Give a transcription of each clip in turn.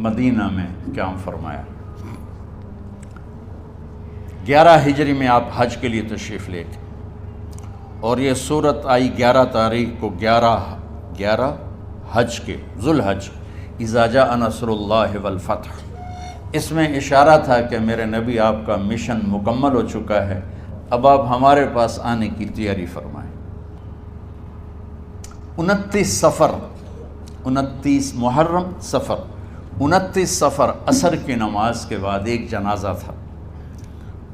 مدینہ میں قیام فرمایا۔ 11 ہجری میں آپ حج کے لیے تشریف لے گئے، اور یہ صورت آئی 11 تاریخ کو، 11 حج کے، ذوالحج، اذا جاء نصر اللہ والفتح۔ اس میں اشارہ تھا کہ میرے نبی آپ کا مشن مکمل ہو چکا ہے، اب آپ ہمارے پاس آنے کی تیاری فرمائیں۔ 29 محرم صفر، 29 صفر عصر کی نماز کے بعد ایک جنازہ تھا۔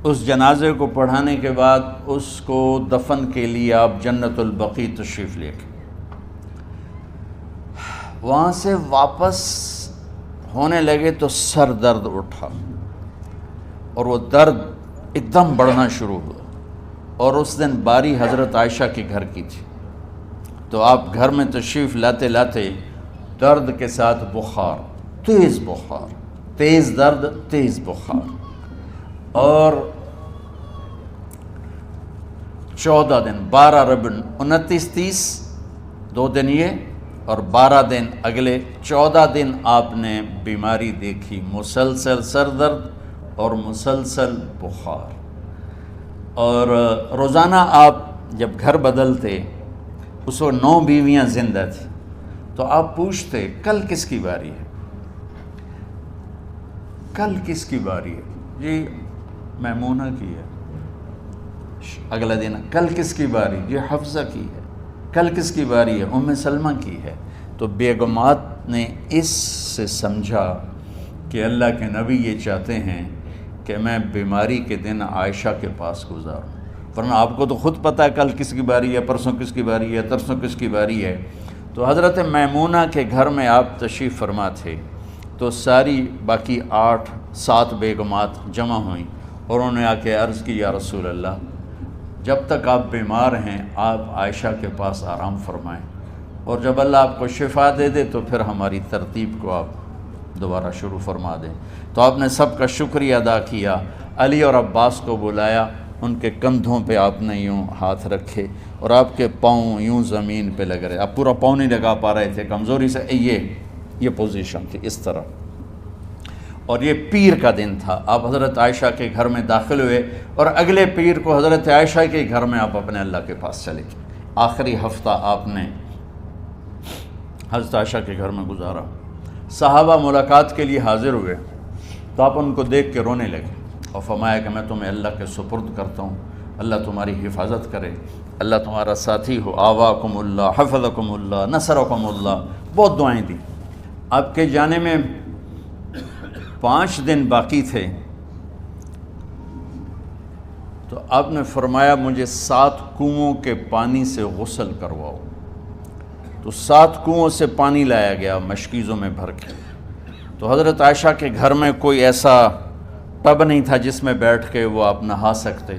اس جنازے کو پڑھانے کے بعد اس کو دفن کے لیے آپ جنت البقیع تشریف لے گئے۔ وہاں سے واپس ہونے لگے تو سر درد اٹھا، اور وہ درد ایک دم بڑھنا شروع ہوا، اور اس دن باری حضرت عائشہ کے گھر کی تھی، تو آپ گھر میں تشریف لاتے لاتے درد کے ساتھ بخار، تیز درد، تیز بخار، اور 14 دن، 12 ربیع 29 30 2 دن یہ، اور 12 دن اگلے، 14 دن آپ نے بیماری دیکھی، مسلسل سر درد اور مسلسل بخار۔ اور روزانہ آپ جب گھر بدلتے، اس وقت 9 بیویاں زندہ تھیں، تو آپ پوچھتے کل کس کی باری ہے، کل کس کی باری ہے؟ جی میمونہ کی ہے۔ اگلا دن کل کس کی باری؟ جی حفصہ کی ہے۔ کل کس کی باری ہے؟ ام سلمہ کی ہے۔ تو بیگمات نے اس سے سمجھا کہ اللہ کے نبی یہ چاہتے ہیں کہ میں بیماری کے دن عائشہ کے پاس گزاروں، ورنہ آپ کو تو خود پتہ ہے کل کس کی باری ہے، پرسوں کس کی باری ہے، ترسوں کس کی باری ہے۔ تو حضرت میمونہ کے گھر میں آپ تشریف فرما تھے، تو ساری باقی 7 بیگمات جمع ہوئیں، اور انہوں نے آ کے عرض کی، یا رسول اللہ، جب تک آپ بیمار ہیں آپ عائشہ کے پاس آرام فرمائیں، اور جب اللہ آپ کو شفا دے دے تو پھر ہماری ترتیب کو آپ دوبارہ شروع فرما دیں۔ تو آپ نے سب کا شکریہ ادا کیا، علی اور عباس کو بلایا، ان کے کندھوں پہ آپ نے یوں ہاتھ رکھے، اور آپ کے پاؤں یوں زمین پہ لگ رہے، آپ پورا پاؤں نہیں لگا پا رہے تھے کمزوری سے، یہ پوزیشن تھی اس طرح۔ اور یہ پیر کا دن تھا، آپ حضرت عائشہ کے گھر میں داخل ہوئے، اور اگلے پیر کو حضرت عائشہ کے گھر میں آپ اپنے اللہ کے پاس چلے گئے۔ آخری ہفتہ آپ نے حضرت عائشہ کے گھر میں گزارا۔ صحابہ ملاقات کے لیے حاضر ہوئے، تو آپ ان کو دیکھ کے رونے لگے، اور فرمایا کہ میں تمہیں اللہ کے سپرد کرتا ہوں، اللہ تمہاری حفاظت کرے، اللہ تمہارا ساتھی ہو، آواکم اللہ، حفظکم اللہ، نصرکم اللہ، بہت دعائیں دی۔ آپ کے جانے میں 5 دن باقی تھے، تو آپ نے فرمایا مجھے 7 کنوؤں کے پانی سے غسل کرواؤ۔ تو 7 کنوؤں سے پانی لایا گیا مشکیزوں میں بھر کے۔ تو حضرت عائشہ کے گھر میں کوئی ایسا ٹب نہیں تھا جس میں بیٹھ کے وہ آپ نہا سکتے،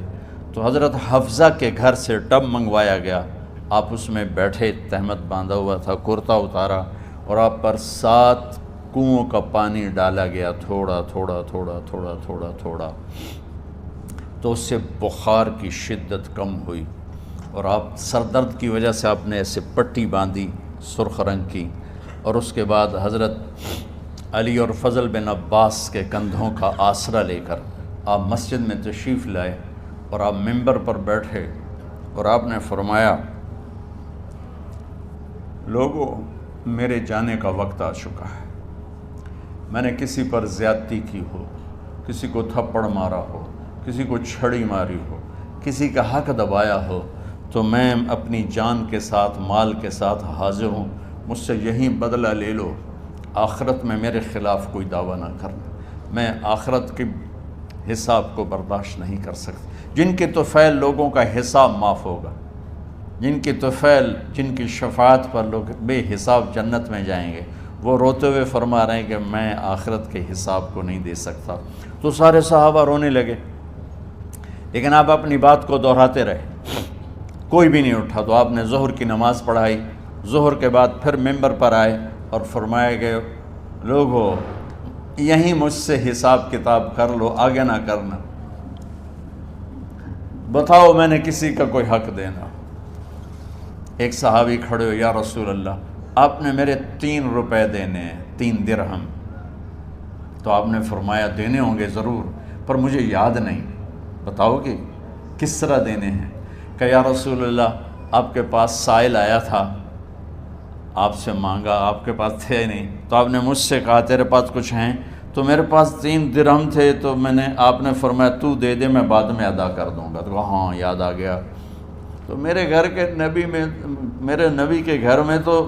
تو حضرت حفصہ کے گھر سے ٹب منگوایا گیا، آپ اس میں بیٹھے، تہمت باندھا ہوا تھا، کرتا اتارا، اور آپ پر 7 کنوؤں کا پانی ڈالا گیا، تھوڑا تھوڑا تھوڑا تھوڑا تھوڑا تھوڑا، تو اس سے بخار کی شدت کم ہوئی، اور آپ سر درد کی وجہ سے آپ نے ایسے پٹی باندھی سرخ رنگ کی، اور اس کے بعد حضرت علی اور فضل بن عباس کے کندھوں کا آسرا لے کر آپ مسجد میں تشریف لائے، اور آپ منبر پر بیٹھے، اور آپ نے فرمایا لوگو میرے جانے کا وقت آ چکا ہے، میں نے کسی پر زیادتی کی ہو، کسی کو تھپڑ مارا ہو، کسی کو چھڑی ماری ہو، کسی کا حق دبایا ہو، تو میں اپنی جان کے ساتھ، مال کے ساتھ حاضر ہوں، مجھ سے یہیں بدلہ لے لو، آخرت میں میرے خلاف کوئی دعویٰ نہ کرنا، میں آخرت کے حساب کو برداشت نہیں کر سکتا۔ جن کے طفیل لوگوں کا حساب معاف ہوگا، جن کی طفیل، جن کی شفاعت پر لوگ بے حساب جنت میں جائیں گے، وہ روتے ہوئے فرما رہے ہیں کہ میں آخرت کے حساب کو نہیں دے سکتا۔ تو سارے صحابہ رونے لگے، لیکن آپ اپنی بات کو دہراتے رہے، کوئی بھی نہیں اٹھا۔ تو آپ نے ظہر کی نماز پڑھائی، ظہر کے بعد پھر ممبر پر آئے اور فرمایا کہ لوگو یہیں مجھ سے حساب کتاب کر لو، آگے نہ کرنا، بتاؤ میں نے کسی کا کوئی حق دینا۔ ایک صحابی کھڑے ہو، یا رسول اللہ آپ نے میرے 3 روپے دینے ہیں، 3 درہم۔ تو آپ نے فرمایا دینے ہوں گے ضرور، پر مجھے یاد نہیں، بتاؤ گے کس طرح دینے ہیں؟ کہ یا رسول اللہ آپ کے پاس سائل آیا تھا، آپ سے مانگا، آپ کے پاس تھے نہیں، تو آپ نے مجھ سے کہا تیرے پاس کچھ ہیں؟ تو میرے پاس 3 درہم تھے، تو آپ نے فرمایا تو دے دے، میں بعد میں ادا کر دوں گا۔ تو کہا ہاں یاد آ گیا۔ تو میرے گھر کے میرے نبی کے گھر میں تو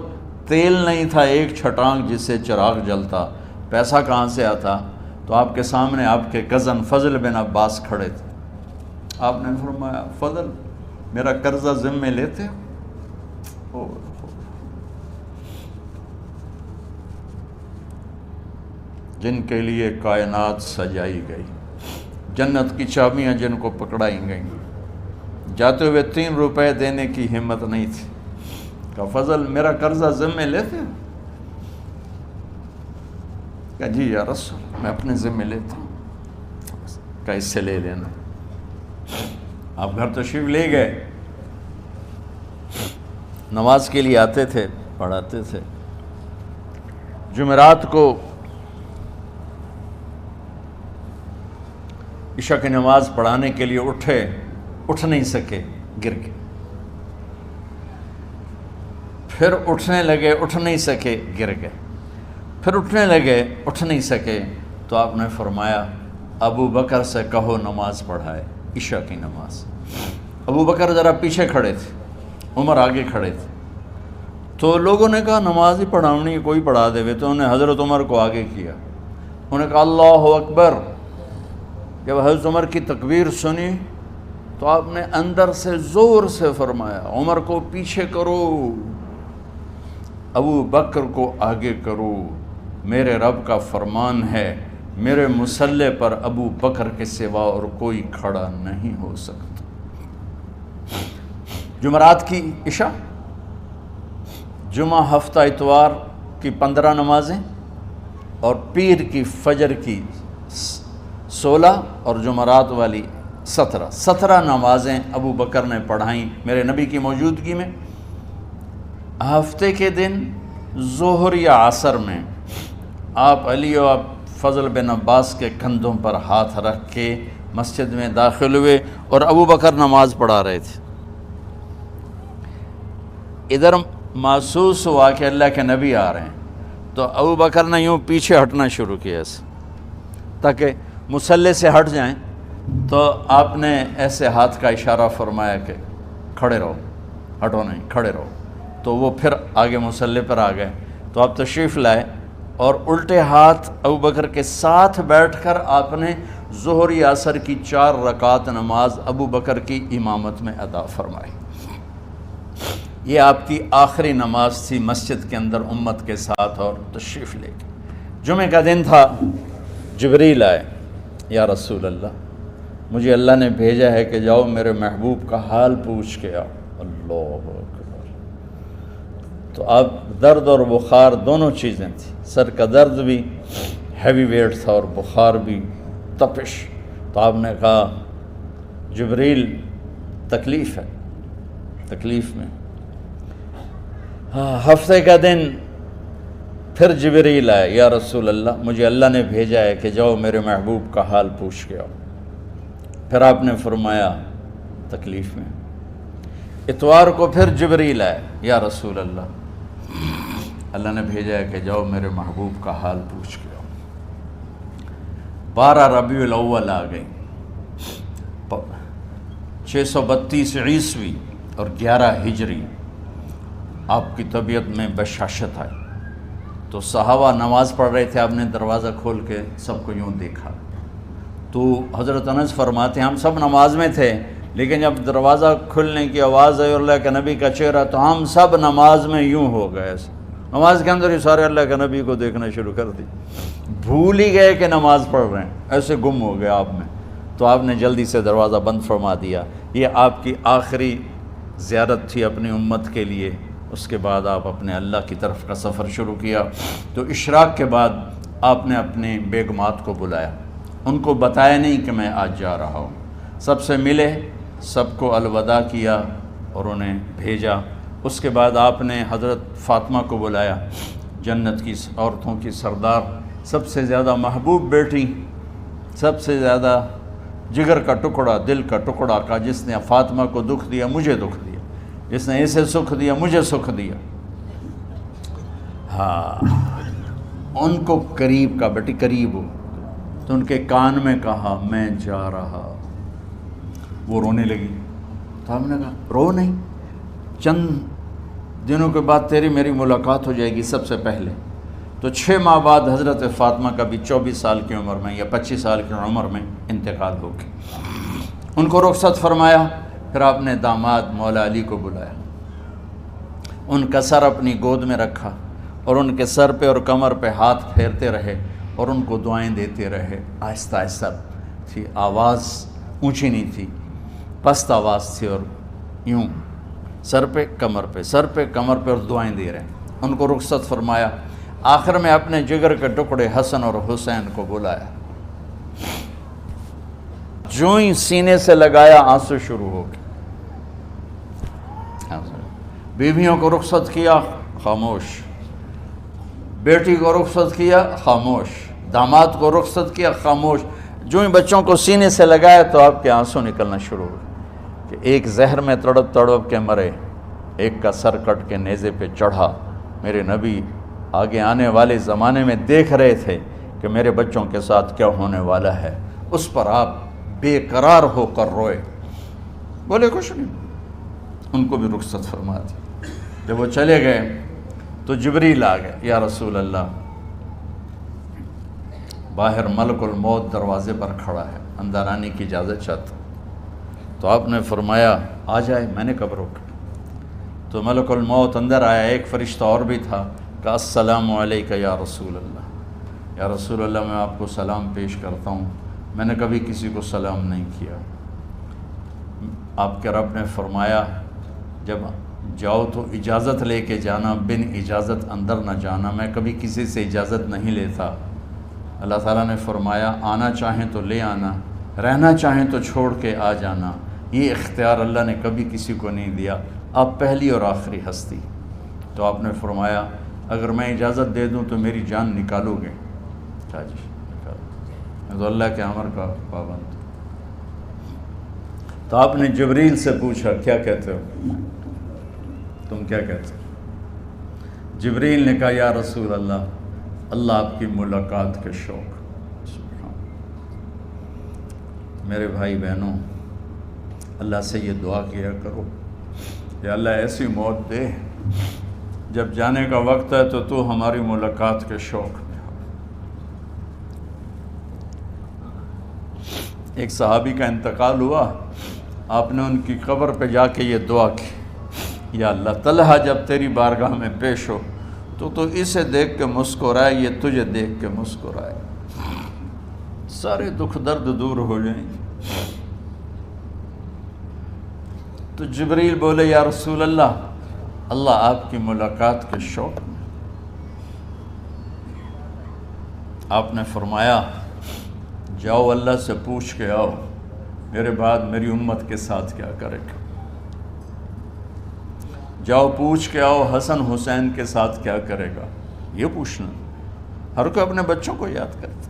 تیل نہیں تھا ایک چھٹانگ جس سے چراغ جلتا، پیسہ کہاں سے آتا؟ تو آپ کے سامنے آپ کے کزن فضل بن عباس کھڑے تھے، آپ نے فرمایا فضل میرا قرضہ ذمے لیتے ہو؟ جن کے لیے کائنات سجائی گئی، جنت کی چابیاں جن کو پکڑائی گئیں، جاتے ہوئے 3 روپے دینے کی ہمت نہیں تھی، کہا فضل میرا قرضہ ذمے لیتے ہو؟ کہا جی یا رسول میں اپنے ذمے لیتا ہوں۔ کہا اس سے لے لینا۔ آپ گھر تشریف لے گئے، نماز کے لیے آتے تھے، پڑھاتے تھے۔ جمعرات کو عشاء کی نماز پڑھانے کے لیے اٹھ نہیں سکے، گر گئے، پھر اٹھنے لگے، اٹھ نہیں سکے، گر گئے، پھر اٹھنے لگے، اٹھ نہیں سکے، تو آپ نے فرمایا ابو بکر سے کہو نماز پڑھائے، عشاء کی نماز۔ ابو بکر ذرا پیچھے کھڑے تھے، عمر آگے کھڑے تھے، تو لوگوں نے کہا نماز ہی پڑھاؤنی کوئی پڑھا دے، تو انہوں نے حضرت عمر کو آگے کیا، انہوں نے کہا اللہ اکبر۔ جب حضرت عمر کی تکبیر سنی تو آپ نے اندر سے زور سے فرمایا عمر کو پیچھے کرو، ابو بکر کو آگے کرو، میرے رب کا فرمان ہے میرے مصلی پر ابو بکر کے سوا اور کوئی کھڑا نہیں ہو سکتا۔ جمعرات کی عشاء، جمعہ ہفتہ اتوار کی 15 نمازیں اور پیر کی فجر کی 16 اور جمعرات والی 17 نمازیں ابو بکر نے پڑھائیں میرے نبی کی موجودگی میں۔ ہفتے کے دن ظہر یا عصر میں آپ علی و فضل بن عباس کے کندھوں پر ہاتھ رکھ کے مسجد میں داخل ہوئے اور ابو بکر نماز پڑھا رہے تھے۔ ادھر محسوس ہوا کہ اللہ کے نبی آ رہے ہیں، تو ابو بکر نے یوں پیچھے ہٹنا شروع کیا ایسے تاکہ مصلی سے ہٹ جائیں، تو آپ نے ایسے ہاتھ کا اشارہ فرمایا کہ کھڑے رہو، ہٹو نہیں، کھڑے رہو، تو وہ پھر آگے مصلی پر آ گئے۔ تو آپ تشریف لائے اور الٹے ہاتھ ابو بکر کے ساتھ بیٹھ کر آپ نے ظہر یا عصر کی 4 رکعت نماز ابو بکر کی امامت میں ادا فرمائی۔ یہ آپ کی آخری نماز تھی مسجد کے اندر امت کے ساتھ اور تشریف لے کے۔ جمعہ کا دن تھا، جبریل آئے، یا رسول اللہ مجھے اللہ نے بھیجا ہے کہ جاؤ میرے محبوب کا حال پوچھ کے آؤ۔ اللہ اکبر۔ تو اب درد اور بخار دونوں چیزیں تھیں، سر کا درد بھی ہیوی ویٹ تھا اور بخار بھی، تپش۔ تو آپ نے کہا جبریل تکلیف ہے، تکلیف میں۔ ہفتے کا دن پھر جبریل آئے، یا رسول اللہ مجھے اللہ نے بھیجا ہے کہ جاؤ میرے محبوب کا حال پوچھ کے آؤ۔ پھر آپ نے فرمایا تکلیف میں۔ اتوار کو پھر جبریل آئے، یا رسول اللہ نے بھیجا ہے کہ جاؤ میرے محبوب کا حال پوچھ کے آؤ۔ 12 ربیع الاول آ گئی، 632 عیسوی اور 11 ہجری۔ آپ کی طبیعت میں بشاشت آئی، تو صحابہ نماز پڑھ رہے تھے، آپ نے دروازہ کھول کے سب کو یوں دیکھا، تو حضرت انس فرماتے ہیں ہم سب نماز میں تھے، لیکن جب دروازہ کھلنے کی آواز آئی اور اللہ کے نبی کا چہرہ، تو ہم سب نماز میں یوں ہو گئے، نماز کے اندر ہی سارے اللہ کے نبی کو دیکھنا شروع کر دی، بھول ہی گئے کہ نماز پڑھ رہے ہیں، ایسے گم ہو گئے آپ میں۔ تو آپ نے جلدی سے دروازہ بند فرما دیا۔ یہ آپ کی آخری زیارت تھی اپنی امت کے لیے۔ اس کے بعد آپ اپنے اللہ کی طرف کا سفر شروع کیا۔ تو اشراق کے بعد آپ نے اپنے بیگمات کو بلایا، ان کو بتایا نہیں کہ میں آج جا رہا ہوں، سب سے ملے، سب کو الوداع کیا اور انہیں بھیجا۔ اس کے بعد آپ نے حضرت فاطمہ کو بلایا، جنت کی عورتوں کی سردار، سب سے زیادہ محبوب بیٹی، سب سے زیادہ جگر کا ٹکڑا، دل کا ٹکڑا کا، جس نے فاطمہ کو دکھ دیا مجھے دکھ دیا، جس نے اسے سکھ دیا مجھے سکھ دیا۔ ہاں، ان کو قریب کا، بیٹی قریب ہو، تو ان کے کان میں کہا میں جا رہا۔ وہ رونے لگی، تو ہم نے کہا رو نہیں، چند دنوں کے بعد تیری میری ملاقات ہو جائے گی سب سے پہلے۔ تو 6 ماہ بعد حضرت فاطمہ کا بھی 24 سال کی عمر میں یا 25 سال کی عمر میں انتقال ہو گیا۔ ان کو رخصت فرمایا، پھر آپ نے داماد مولا علی کو بلایا، ان کا سر اپنی گود میں رکھا اور ان کے سر پہ اور کمر پہ ہاتھ پھیرتے رہے اور ان کو دعائیں دیتے رہے۔ آہستہ آہستہ تھی، آواز اونچی نہیں تھی، پست آواز تھی، اور یوں سر پہ کمر پہ، سر پہ کمر پہ، اور دعائیں دے رہے ہیں۔ ان کو رخصت فرمایا، آخر میں اپنے جگر کے ٹکڑے حسن اور حسین کو بلایا، جو ہی سینے سے لگایا آنسو شروع ہو گئے۔ بیویوں کو رخصت کیا، خاموش، بیٹی کو رخصت کیا، خاموش، داماد کو رخصت کیا، خاموش، جو ہی بچوں کو سینے سے لگایا تو آپ کے آنسو نکلنا شروع ہو گئے کہ ایک زہر میں تڑپ تڑپ کے مرے، ایک کا سر کٹ کے نیزے پہ چڑھا۔ میرے نبی آگے آنے والے زمانے میں دیکھ رہے تھے کہ میرے بچوں کے ساتھ کیا ہونے والا ہے، اس پر آپ بے قرار ہو کر روئے، بولے کچھ نہیں، ان کو بھی رخصت فرما دی۔ جب وہ چلے گئے تو جبریل آ گئے، یا رسول اللہ، باہر ملک الموت دروازے پر کھڑا ہے، اندر آنے کی اجازت چاہتا۔ تو آپ نے فرمایا آ جائے، میں نے کب روکا؟ تو ملک الموت اندر آیا، ایک فرشتہ اور بھی تھا، کہا السلام علیکہ یا رسول اللہ، یا رسول اللہ میں آپ کو سلام پیش کرتا ہوں، میں نے کبھی کسی کو سلام نہیں کیا۔ آپ کے رب نے فرمایا جب جاؤ تو اجازت لے کے جانا، بن اجازت اندر نہ جانا، میں کبھی کسی سے اجازت نہیں لیتا۔ اللہ تعالیٰ نے فرمایا آنا چاہیں تو لے آنا، رہنا چاہیں تو چھوڑ کے آ جانا، یہ اختیار اللہ نے کبھی کسی کو نہیں دیا، آپ پہلی اور آخری ہستی۔ تو آپ نے فرمایا اگر میں اجازت دے دوں تو میری جان نکالو گے؟ کہا جی نکالو، میں تو اللہ کے امر کا پابند۔ تو آپ نے جبریل سے پوچھا کیا کہتے ہو، تم کیا کہتے ہو؟ جبریل نے کہا یا رسول اللہ، اللہ آپ کی ملاقات کے شوق۔ میرے بھائی بہنوں، اللہ سے یہ دعا کیا کرو کہ اللہ ایسی موت دے جب جانے کا وقت ہے تو ہماری ملاقات کے شوق میں ہو۔ ایک صحابی کا انتقال ہوا، آپ نے ان کی قبر پہ جا کے یہ دعا کی، یا اللہ طلحہ جب تیری بارگاہ میں پیش ہو تو اسے دیکھ کے مسکرائے، یہ تجھے دیکھ کے مسکرائے، سارے دکھ درد دور ہو جائیں گے۔ تو جبریل بولے یا رسول اللہ، اللہ آپ کی ملاقات کے شوق میں۔ آپ نے فرمایا جاؤ اللہ سے پوچھ کے آؤ میرے بعد میری امت کے ساتھ کیا کرے گا، جاؤ پوچھ کے آؤ حسن حسین کے ساتھ کیا کرے گا۔ یہ پوچھنا، ہر کوئی اپنے بچوں کو یاد کرتا،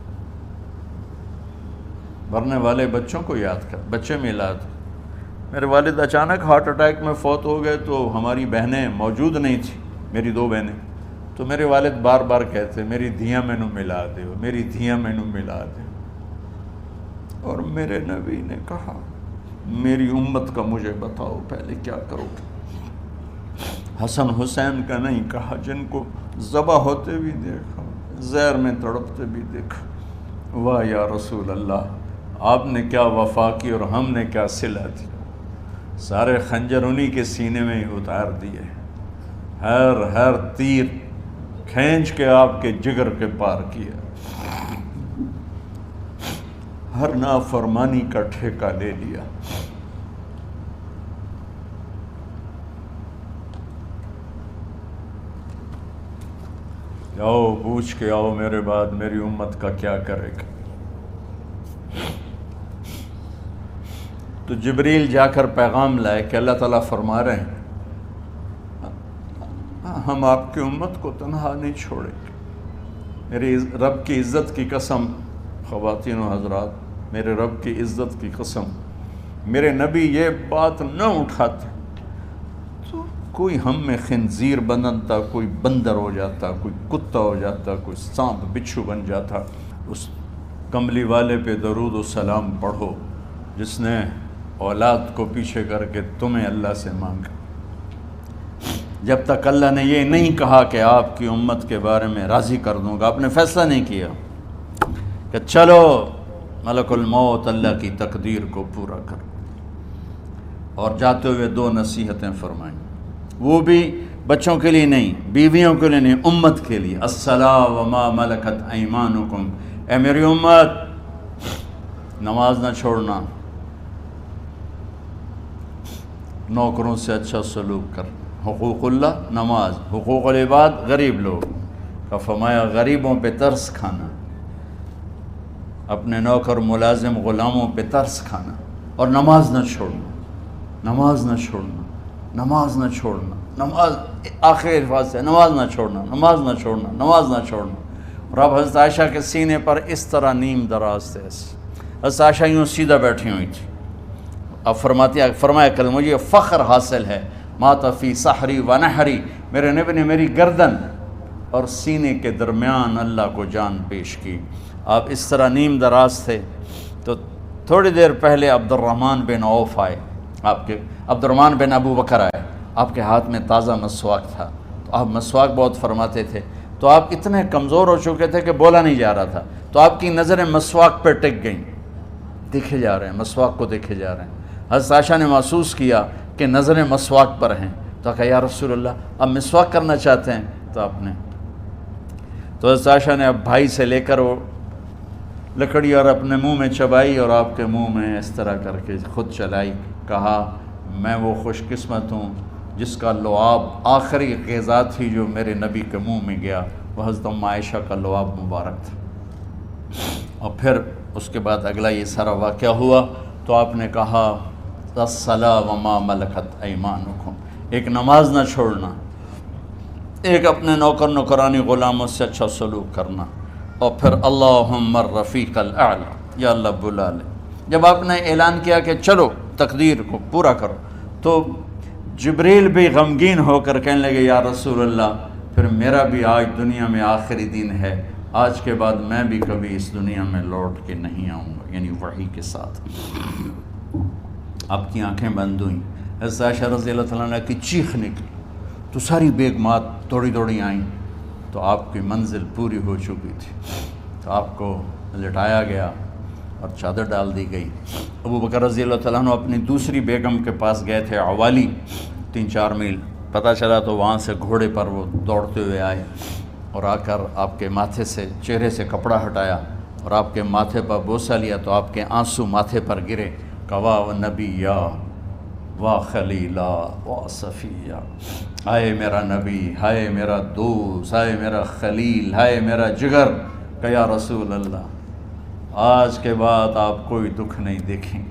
مرنے والے بچوں کو یاد کر، بچے میلاد۔ میرے والد اچانک ہارٹ اٹیک میں فوت ہو گئے تو ہماری بہنیں موجود نہیں تھیں، میری 2 بہنیں، تو میرے والد بار بار کہتے میری دھیاں مینوں ملا دیو، میری دھیاں مینوں ملا دیو، اور میرے نبی نے کہا میری امت کا مجھے بتاؤ پہلے کیا کرو گے۔ حسن حسین کا نہیں کہا، جن کو ذبح ہوتے بھی دیکھا، زہر میں تڑپتے بھی دیکھا۔ واہ یا رسول اللہ، آپ نے کیا وفا کی اور ہم نے کیا صلہ دی، سارے خنجر انہی کے سینے میں ہی اتار دیے، ہر تیر کھینچ کے آپ کے جگر کے پار کیا، ہر نافرمانی کا ٹھیکہ لے لیا۔ جاؤ پوچھ کے آؤ میرے بعد میری امت کا کیا کرے گا۔ تو جبریل جا کر پیغام لائے کہ اللہ تعالیٰ فرما رہے ہیں ہم آپ کی امت کو تنہا نہیں چھوڑیں گے، میرے رب کی عزت کی قسم، خواتین و حضرات، میرے رب کی عزت کی قسم، میرے نبی یہ بات نہ اٹھاتے تو کوئی ہم میں خنزیر بنتا، کوئی بندر ہو جاتا، کوئی کتا ہو جاتا، کوئی سانپ بچھو بن جاتا۔ اس کملی والے پہ درود و سلام پڑھو جس نے اولاد کو پیچھے کر کے تمہیں اللہ سے مانگا۔ جب تک اللہ نے یہ نہیں کہا کہ آپ کی امت کے بارے میں راضی کر دوں گا، آپ نے فیصلہ نہیں کیا کہ چلو ملک الموت اللہ کی تقدیر کو پورا کر، اور جاتے ہوئے 2 نصیحتیں فرمائیں، وہ بھی بچوں کے لیے نہیں، بیویوں کے لیے نہیں، امت کے لیے۔ الصلاۃ وما ملکت ایمانکم، اے میری امت نماز نہ چھوڑنا، نوکروں سے اچھا سلوک کر، حقوق اللہ نماز، حقوق العباد غریب لوگ کا فرمایا غریبوں پہ ترس کھانا، اپنے نوکر ملازم غلاموں پہ ترس کھانا، اور نماز نہ چھوڑنا، نماز نہ چھوڑنا، نماز نہ چھوڑنا، نماز آخر الفاظ سے نماز نہ چھوڑنا، نماز نہ چھوڑنا، نماز نہ چھوڑنا۔ اور اب حضرت عائشہ کے سینے پر اس طرح نیم دراز تھے، حضرت عائشہ یوں سیدھا بیٹھی ہوئی تھی۔ اب فرمایا کل مجھے فخر حاصل ہے، مات فی سحری و نحری، میرے نبی نے میری گردن اور سینے کے درمیان اللہ کو جان پیش کی۔ آپ اس طرح نیم دراز تھے تو تھوڑی دیر پہلے عبد الرحمن بن عوف آئے، عبد الرحمن بن ابو بکر آئے، آپ کے ہاتھ میں تازہ مسواک تھا، تو آپ مسواک بہت فرماتے تھے، تو آپ اتنے کمزور ہو چکے تھے کہ بولا نہیں جا رہا تھا، تو آپ کی نظریں مسواک پہ ٹک گئیں، دیکھے جا رہے ہیں، مسواک کو دیکھے جا رہے ہیں۔ حضرت عائشہ نے محسوس کیا کہ نظریں مسواک پر ہیں، تو کہا یا رسول اللہ اب مسواک کرنا چاہتے ہیں، تو آپ نے حضرت عائشہ نے اب بھائی سے لے کر وہ لکڑی اور اپنے منہ میں چبائی اور آپ کے منہ میں اس طرح کر کے خود چلائی، کہا میں وہ خوش قسمت ہوں جس کا لعاب آخری غذا تھی جو میرے نبی کے منہ میں گیا، وہ حضرت ام عائشہ کا لعاب مبارک تھا۔ اور پھر اس کے بعد اگلا یہ سارا واقعہ ہوا، تو آپ نے کہا الصلاۃ وما ملکت ایمانکم، ایک نماز نہ چھوڑنا، ایک اپنے نوکر نوکرانی غلاموں سے اچھا سلوک کرنا، اور پھر اللہم الرفیق الاعلی، یا اللہ بلا لے۔ جب آپ نے اعلان کیا کہ چلو تقدیر کو پورا کرو، تو جبریل بھی غمگین ہو کر کہنے لگے یا رسول اللہ پھر میرا بھی آج دنیا میں آخری دن ہے، آج کے بعد میں بھی کبھی اس دنیا میں لوٹ کے نہیں آؤں گا، یعنی وحی کے ساتھ۔ آپ کی آنکھیں بند ہوئیں، حضرت عائشہ رضی اللہ تعالیٰ عنہ کی چیخ نکلی، تو ساری بیگمات دوڑی دوڑی آئیں، تو آپ کی منزل پوری ہو چکی تھی، تو آپ کو لٹایا گیا اور چادر ڈال دی گئی۔ ابو بکر رضی اللہ تعالیٰ عنہ اپنی دوسری بیگم کے پاس گئے تھے، عوالی، 3-4 میل، پتہ چلا تو وہاں سے گھوڑے پر وہ دوڑتے ہوئے آئے اور آ کر آپ کے ماتھے سے چہرے سے کپڑا ہٹایا اور آپ کے ماتھے پر بوسہ لیا، تو آپ کے آنسو ماتھے پر گرے، کہ واہ نبیہ واہ خلیلہ واہ صفیہ، ہائے میرا نبی، ہائے میرا دوست، ہائے میرا خلیل، ہائے میرا جگر، کہ یا رسول اللہ آج کے بعد آپ کوئی دکھ نہیں دیکھیں۔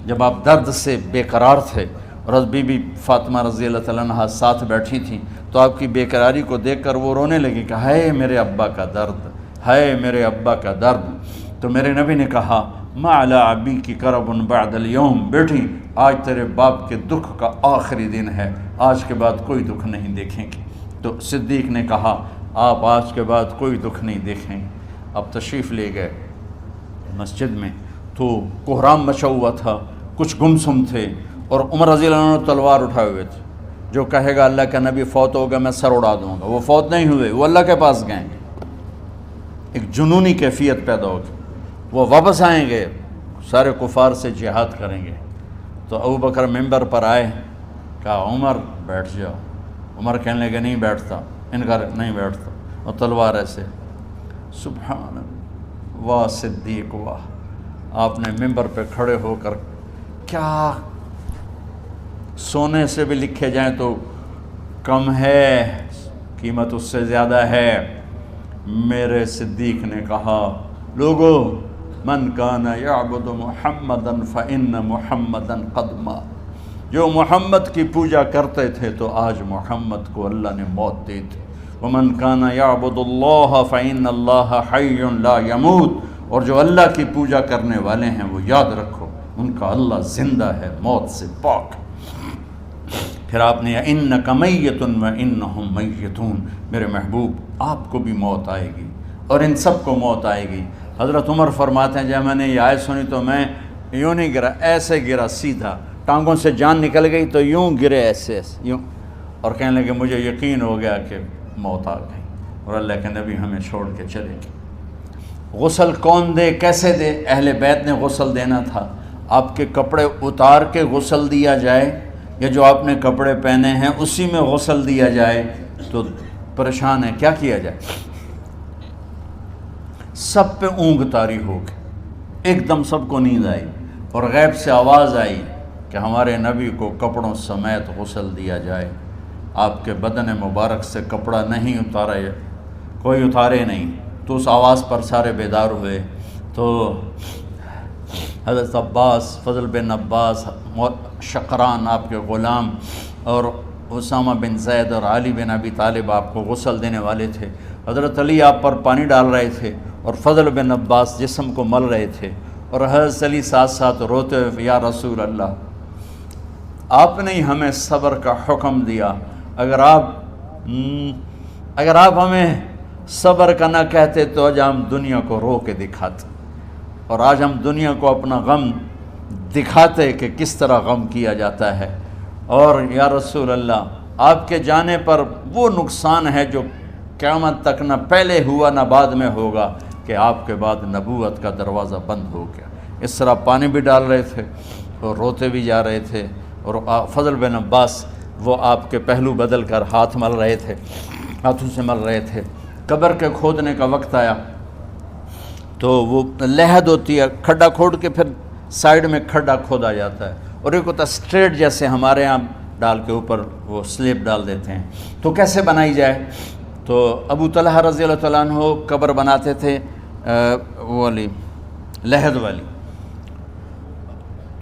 جب آپ درد سے بے قرار تھے اور بی بی فاطمہ رضی اللہ تعالیٰ عنہ ساتھ بیٹھی تھیں، تو آپ کی بے قراری کو دیکھ کر وہ رونے لگی کہ ہائے میرے ابا کا درد، ہائے میرے ابا کا درد۔ تو میرے نبی نے کہا ما علی ابی کی کرب بعد اليوم، بیٹی آج تیرے باپ کے دکھ کا آخری دن ہے، آج کے بعد کوئی دکھ نہیں دیکھیں گے۔ تو صدیق نے کہا آپ آج کے بعد کوئی دکھ نہیں دیکھیں گے۔ اب تشریف لے گئے مسجد میں، تو کوہرام مچا ہوا تھا، کچھ گمسم تھے، اور عمر رضی اللہ عنہ تلوار اٹھائے ہوئے تھے، جو کہے گا اللہ کا نبی فوت ہوگا میں سر اڑا دوں گا، وہ فوت نہیں ہوئے، وہ اللہ کے پاس گئے، ایک جنونی کیفیت پیدا ہوگی، وہ واپس آئیں گے، سارے کفار سے جہاد کریں گے۔ تو ابو بکر ممبر پر آئے، کہا عمر بیٹھ جاؤ، عمر کہنے لگے نہیں بیٹھتا، انکار نہیں بیٹھتا، اور تلوار ایسے، سبحان اللہ، واہ صدیق واہ۔ آپ نے ممبر پہ کھڑے ہو کر، کیا سونے سے بھی لکھے جائیں تو کم ہے، قیمت اس سے زیادہ ہے۔ میرے صدیق نے کہا لوگو من کان یعبد محمدا فإن محمدا قد مات، جو محمد کی پوجا کرتے تھے تو آج محمد کو اللہ نے موت دی تھی، ومن کان یعبد اللہ فإن اللہ حی لا یموت، اور جو اللہ کی پوجا کرنے والے ہیں وہ یاد رکھو ان کا اللہ زندہ ہے، موت سے پاک۔ پھر آپ نے اِنَّکَ مَیَّتٌ وَإِنَّهُمْ مَیَّتُونَ، میرے محبوب آپ کو بھی موت آئے گی اور ان سب کو موت آئے گی۔ حضرت عمر فرماتے ہیں جب میں نے یہ آیت سنی تو میں یوں نہیں گرا، ایسے گرا سیدھا، ٹانگوں سے جان نکل گئی تو یوں گرے ایسے یوں، اور کہنے لگے مجھے یقین ہو گیا کہ موت آ گئی اور اللہ کے نبی ہمیں چھوڑ کے چلے گئے۔ غسل کون دے، کیسے دے؟ اہل بیت نے غسل دینا تھا۔ آپ کے کپڑے اتار کے غسل دیا جائے یا جو آپ نے کپڑے پہنے ہیں اسی میں غسل دیا جائے تو پریشان ہے، کیا کیا جائے؟ سب پہ اونگ طاری ہو گئی، ایک دم سب کو نیند آئی اور غیب سے آواز آئی کہ ہمارے نبی کو کپڑوں سمیت غسل دیا جائے۔ آپ کے بدن مبارک سے کپڑا نہیں اتارا، کوئی اتارے نہیں، تو اس آواز پر سارے بیدار ہوئے۔ تو حضرت عباس، فضل بن عباس، شقران آپ کے غلام، اور اسامہ بن زید اور علی بن ابی طالب آپ کو غسل دینے والے تھے۔ حضرت علی آپ پر پانی ڈال رہے تھے اور فضل بن عباس جسم کو مل رہے تھے، اور حضرت علی ساتھ ساتھ روتے ہوئے یا رسول اللہ آپ نے ہی ہمیں صبر کا حکم دیا، اگر آپ ہمیں صبر کا نہ کہتے تو آج ہم دنیا کو رو کے دکھاتے، اور آج ہم دنیا کو اپنا غم دکھاتے کہ کس طرح غم کیا جاتا ہے۔ اور یا رسول اللہ آپ کے جانے پر وہ نقصان ہے جو قیامت تک نہ پہلے ہوا نہ بعد میں ہوگا کہ آپ کے بعد نبوت کا دروازہ بند ہو گیا۔ اس طرح پانی بھی ڈال رہے تھے اور روتے بھی جا رہے تھے، اور فضل بن عباس وہ آپ کے پہلو بدل کر ہاتھ مل رہے تھے، ہاتھوں سے مل رہے تھے۔ قبر کے کھودنے کا وقت آیا تو وہ لحد ہوتی ہے، کھڈا کھود کے پھر سائیڈ میں کھڈا کھودا جاتا ہے، اور ایک ہوتا اسٹریٹ جیسے ہمارے ہاں ڈال کے اوپر وہ سلیب ڈال دیتے ہیں، تو کیسے بنائی جائے؟ تو ابو طلحہ رضی اللہ تعالیٰ عنہ قبر بناتے تھے وہ والی لحد والی،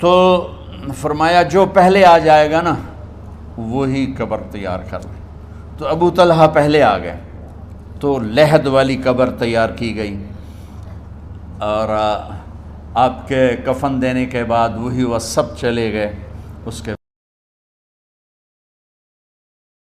تو فرمایا جو پہلے آ جائے گا نا وہی قبر تیار کر لے۔ تو ابو طلحہ پہلے آ گئے تو لحد والی قبر تیار کی گئی، اور آپ کے کفن دینے کے بعد وہی وہ سب چلے گئے۔ اس کے